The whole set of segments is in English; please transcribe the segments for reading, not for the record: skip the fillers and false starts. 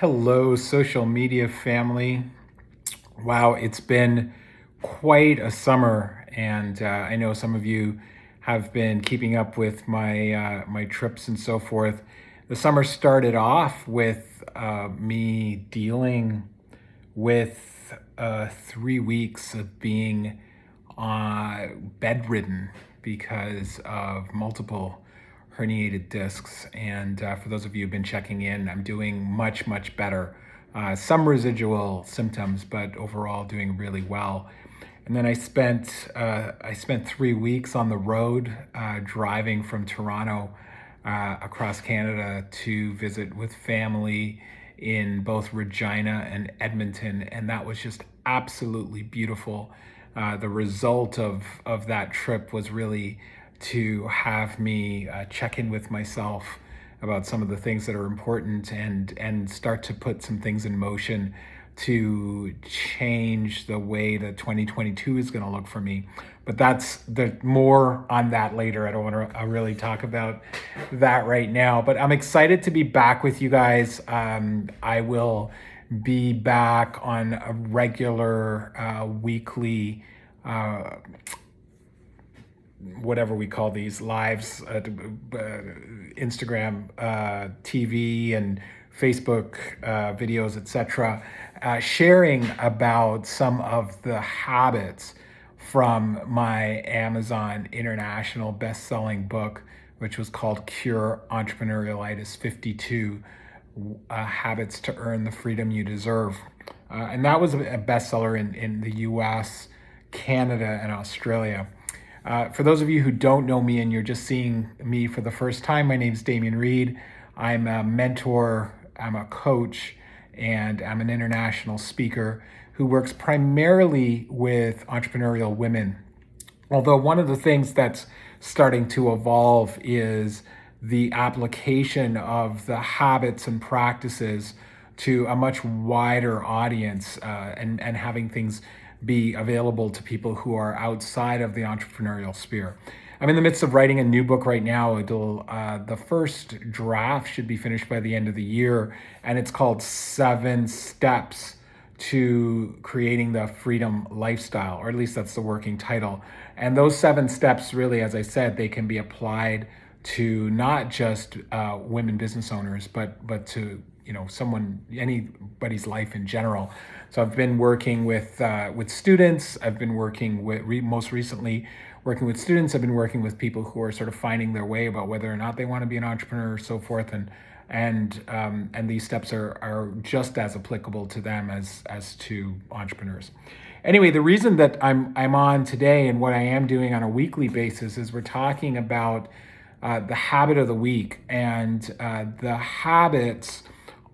Hello, social media family. Wow, it's been quite a summer, and I know some of you have been keeping up with my trips and so forth. The summer started off with me dealing with 3 weeks of being bedridden because of multiple herniated discs. And for those of you who've been checking in, I'm doing much, much better. Some residual symptoms, but overall doing really well. And then I spent 3 weeks on the road, driving from Toronto across Canada to visit with family in both Regina and Edmonton, and that was just absolutely beautiful. The result of that trip was really to have me check in with myself about some of the things that are important and start to put some things in motion to change the way that 2022 is going to look for me. But that's the more on that later. I don't want to really talk about that right now. But I'm excited to be back with you guys. I will be back on a regular weekly whatever we call these lives, Instagram, TV, and Facebook videos, etc., sharing about some of the habits from my Amazon international best-selling book, which was called Cure Entrepreneurialitis 52 Habits to Earn the Freedom You Deserve. And that was a bestseller in the US, Canada, and Australia. For those of you who don't know me and you're just seeing me for the first time, my name is Damian Reed. I'm a mentor, I'm a coach, and I'm an international speaker who works primarily with entrepreneurial women. Although one of the things that's starting to evolve is the application of the habits and practices to a much wider audience, and having things be available to people who are outside of the entrepreneurial sphere. I'm in the midst of writing a new book right now. The first draft should be finished by the end of the year, and it's called 7 Steps to Creating the Freedom Lifestyle, or at least that's the working title. And those 7 steps, really, as I said, they can be applied to not just women business owners, but to anybody's life in general. So I've been working with students. I've been working with most recently working with students. I've been working with people who are sort of finding their way about whether or not they want to be an entrepreneur, or so forth, and these steps are just as applicable to them as to entrepreneurs. Anyway, the reason that I'm on today and what I am doing on a weekly basis is we're talking about the habit of the week, and the habits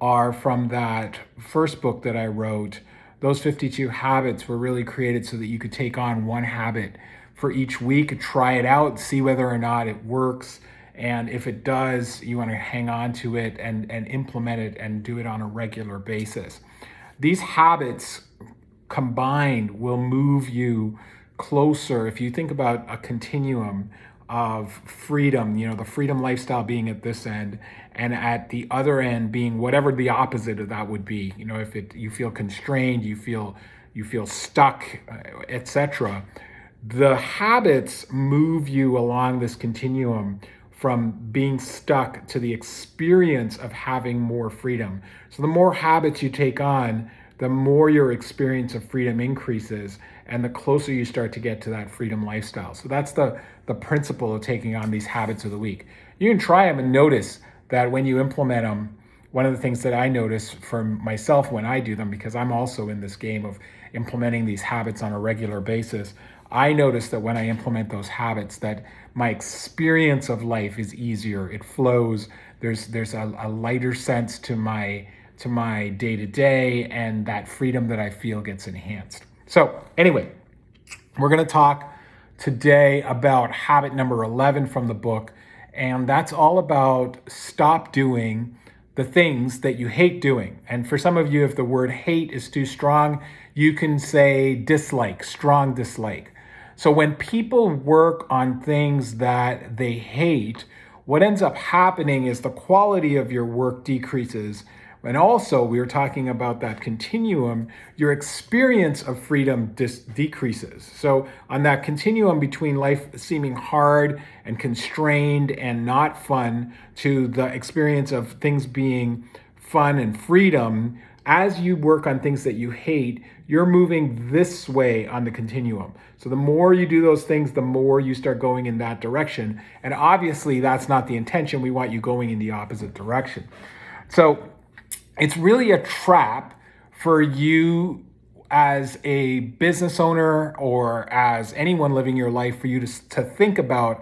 are from that first book that I wrote. Those 52 habits were really created so that you could take on one habit for each week, try it out, see whether or not it works. And if it does, you want to hang on to it and implement it and do it on a regular basis. These habits combined will move you closer. If you think about a continuum of freedom, the freedom lifestyle being at this end, and at the other end being whatever the opposite of that would be. If you feel constrained, you feel stuck, etc. The habits move you along this continuum from being stuck to the experience of having more freedom. So the more habits you take on, the more your experience of freedom increases, and the closer you start to get to that freedom lifestyle. So that's the principle of taking on these habits of the week. You can try them and notice that when you implement them, one of the things that I notice for myself when I do them, because I'm also in this game of implementing these habits on a regular basis, I notice that when I implement those habits, that my experience of life is easier. It flows. There's a lighter sense to my day-to-day, and that freedom that I feel gets enhanced. So anyway, we're going to talk today about habit number 11 from the book, and that's all about stop doing the things that you hate doing. And for some of you, if the word hate is too strong, you can say dislike, strong dislike. So when people work on things that they hate, what ends up happening is the quality of your work decreases, And also, we were talking about that continuum, your experience of freedom decreases. So, on that continuum between life seeming hard and constrained and not fun to the experience of things being fun and freedom, as you work on things that you hate, you're moving this way on the continuum. So the more you do those things, the more you start going in that direction. And obviously, that's not the intention. We want you going in the opposite direction. So it's really a trap for you as a business owner or as anyone living your life, for you to think about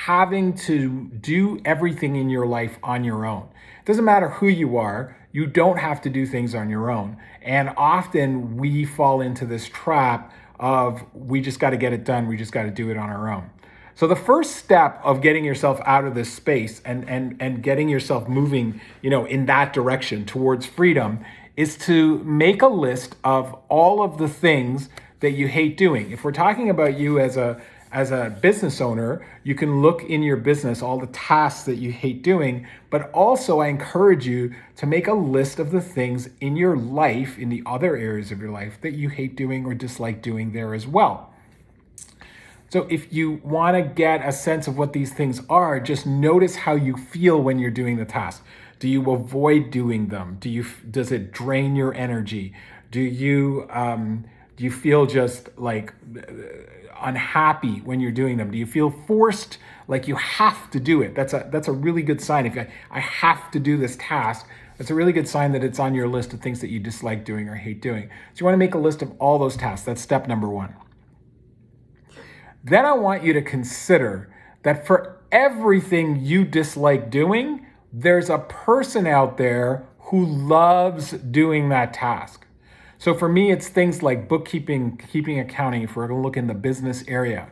having to do everything in your life on your own. It doesn't matter who you are, you don't have to do things on your own. And often we fall into this trap of we just got to get it done, we just got to do it on our own. So the first step of getting yourself out of this space and getting yourself moving, in that direction towards freedom is to make a list of all of the things that you hate doing. If we're talking about you as a business owner, you can look in your business all the tasks that you hate doing, but also I encourage you to make a list of the things in your life, in the other areas of your life, that you hate doing or dislike doing there as well. So if you want to get a sense of what these things are, just notice how you feel when you're doing the task. Do you avoid doing them? Does it drain your energy? Do you feel just like unhappy when you're doing them? Do you feel forced, like you have to do it? That's a really good sign. If I have to do this task, that's a really good sign that it's on your list of things that you dislike doing or hate doing. So you want to make a list of all those tasks. That's step number one. Then I want you to consider that for everything you dislike doing, there's a person out there who loves doing that task. So for me, it's things like bookkeeping, accounting, if we're going to look in the business area.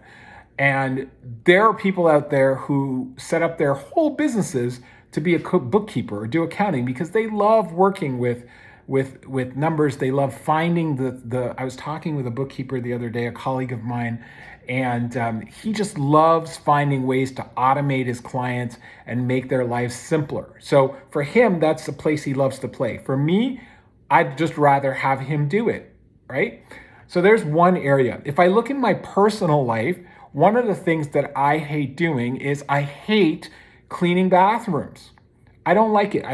And there are people out there who set up their whole businesses to be a bookkeeper or do accounting because they love working with numbers. They love finding the. I was talking with a bookkeeper the other day, a colleague of mine, and he just loves finding ways to automate his clients and make their lives simpler. So for him, that's the place he loves to play. For me, I'd just rather have him do it, right? So there's one area. If I look in my personal life, one of the things that I hate doing is I hate cleaning bathrooms. I don't like it.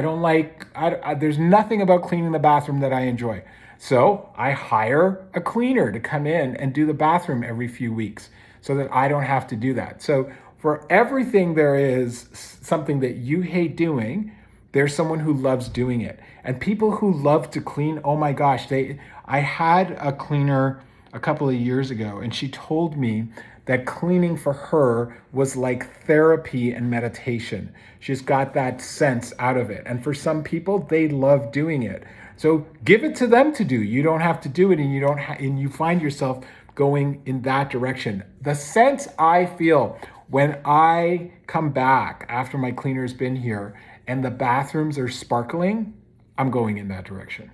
There's nothing about cleaning the bathroom that I enjoy. So I hire a cleaner to come in and do the bathroom every few weeks so that I don't have to do that. So for everything there is something that you hate doing, there's someone who loves doing it. And people who love to clean, oh my gosh, I had a cleaner a couple of years ago, and she told me that cleaning for her was like therapy and meditation. She's got that sense out of it. And for some people, they love doing it. So give it to them to do. You don't have to do it, and you find yourself going in that direction. The sense I feel when I come back after my cleaner's been here and the bathrooms are sparkling, I'm going in that direction.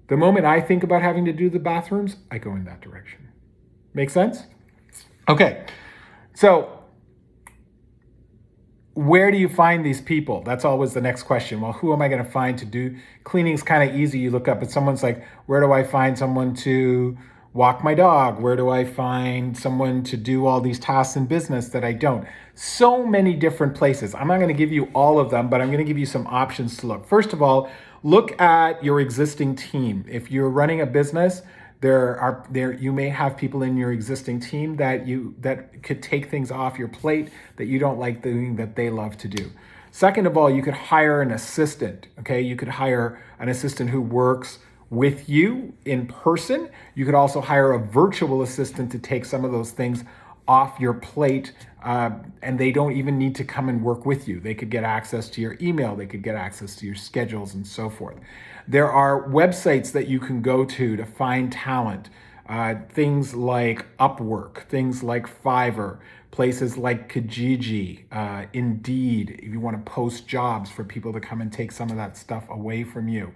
The moment I think about having to do the bathrooms, I go in that direction. Make sense? Okay, so where do you find these people? That's always the next question. Well, who am I going to find to do? Cleaning's kind of easy. You look up and someone's like, where do I find someone to walk my dog? Where do I find someone to do all these tasks in business that I don't? So many different places. I'm not going to give you all of them, but I'm going to give you some options to look. First of all, look at your existing team. If you're running a business, you may have people in your existing team that could take things off your plate that you don't like doing that they love to do. Second of all, you could hire an assistant. Okay, you could hire an assistant who works with you in person. You could also hire a virtual assistant to take some of those things off your plate, and they don't even need to come and work with you. They could get access to your email, they could get access to your schedules and so forth. There are websites that you can go to find talent, things like Upwork, things like Fiverr, places like Kijiji, Indeed, if you want to post jobs for people to come and take some of that stuff away from you.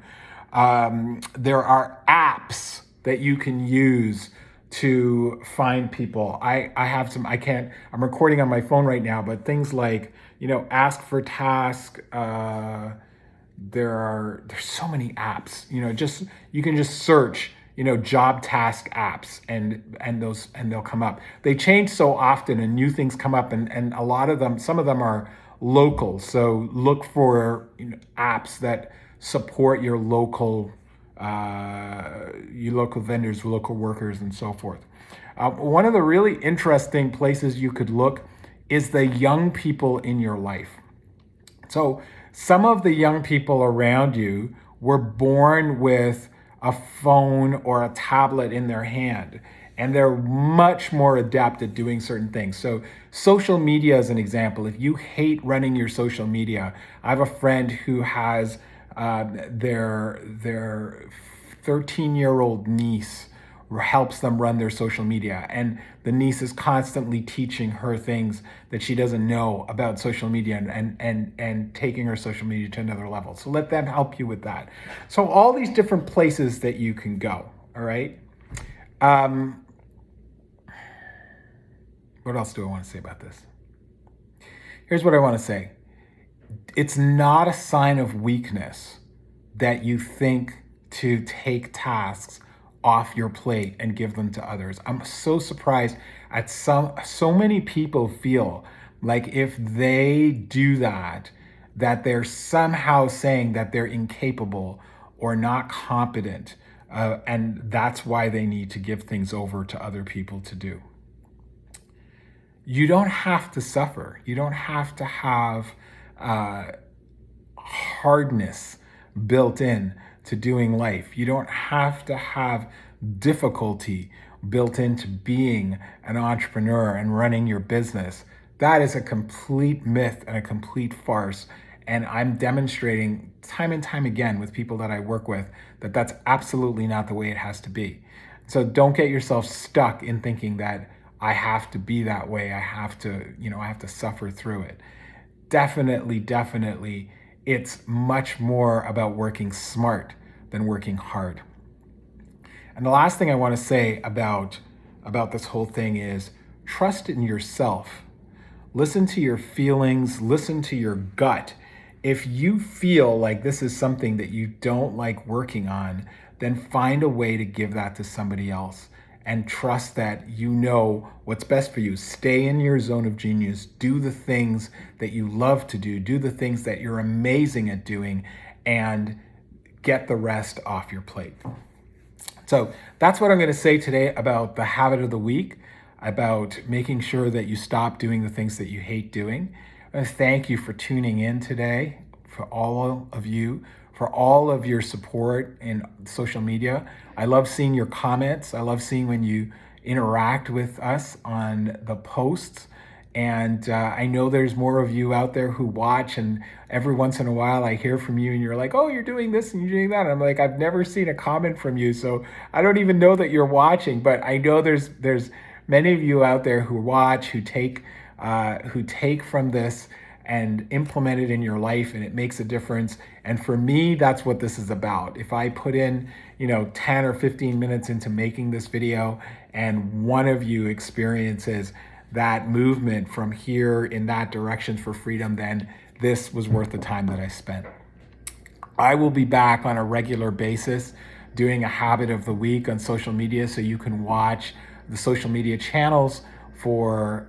There are apps that you can use to find people. I have some, I'm recording on my phone right now, but things like, Ask for Task, there's so many apps. Just you can just search, job task apps, and they'll come up. They change so often, and new things come up, and a lot of them, some of them are local. So look for apps that support your local vendors, local workers, and so forth. One of the really interesting places you could look is the young people in your life. So some of the young people around you were born with a phone or a tablet in their hand, and they're much more adept at doing certain things. So social media is an example. If you hate running your social media, I have a friend who has their 13-year-old niece helps them run their social media, and the niece is constantly teaching her things that she doesn't know about social media, and taking her social media to another level. So let them help you with that. So all these different places that you can go. All right. What else do I want to say about this? Here's what I want to say. It's not a sign of weakness that you think to take tasks off your plate and give them to others. I'm so surprised at so many people feel like if they do that they're somehow saying that they're incapable or not competent, and that's why they need to give things over to other people to do. You don't have to suffer. You don't have to have hardness built in to doing life. You don't have to have difficulty built into being an entrepreneur and running your business. That is a complete myth and a complete farce. And I'm demonstrating time and time again with people that I work with that that's absolutely not the way it has to be. So don't get yourself stuck in thinking that I have to be that way. I have to suffer through it. Definitely, it's much more about working smart than working hard. And the last thing I want to say about this whole thing is trust in yourself. Listen to your feelings, listen to your gut. If you feel like this is something that you don't like working on, then find a way to give that to somebody else, and trust that you know what's best for you. Stay in your zone of genius. Do the things that you love to do. Do the things that you're amazing at doing, and get the rest off your plate. So that's what I'm going to say today about the habit of the week, about making sure that you stop doing the things that you hate doing. I want to thank you for tuning in today, for all of you, for all of your support in social media. I love seeing your comments. I love seeing when you interact with us on the posts. And I know there's more of you out there who watch, and every once in a while I hear from you and you're like, oh, you're doing this and you're doing that. And I'm like, I've never seen a comment from you, so I don't even know that you're watching. But I know there's many of you out there who watch, who take from this and implement it in your life, and it makes a difference. And for me, that's what this is about. If I put in 10 or 15 minutes into making this video, and one of you experiences that movement from here in that direction for freedom, then this was worth the time that I spent. I will be back on a regular basis doing a habit of the week on social media, so you can watch the social media channels for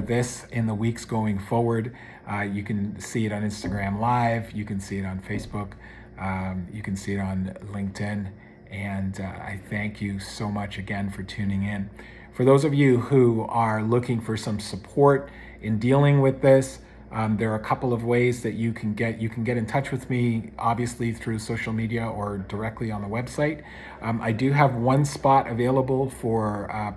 this in the weeks going forward. You can see it on Instagram Live, you can see it on Facebook, you can see it on LinkedIn, and I thank you so much again for tuning in. For those of you who are looking for some support in dealing with this, there are a couple of ways that you can get in touch with me, obviously through social media or directly on the website. I do have one spot available for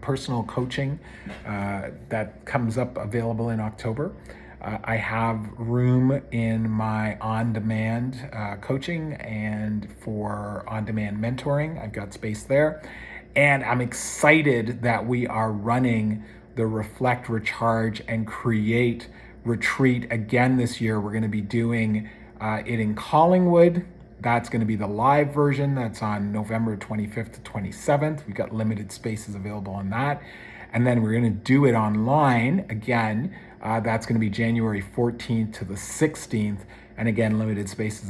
personal coaching that comes up available in October. I have room in my on-demand coaching and for on-demand mentoring. I've got space there. And I'm excited that we are running the Reflect, Recharge, and Create retreat again this year. We're going to be doing it in Collingwood. That's going to be the live version. That's on November 25th to 27th. We've got limited spaces available on that. And then we're going to do it online again. That's going to be January 14th to the 16th. And again, limited spaces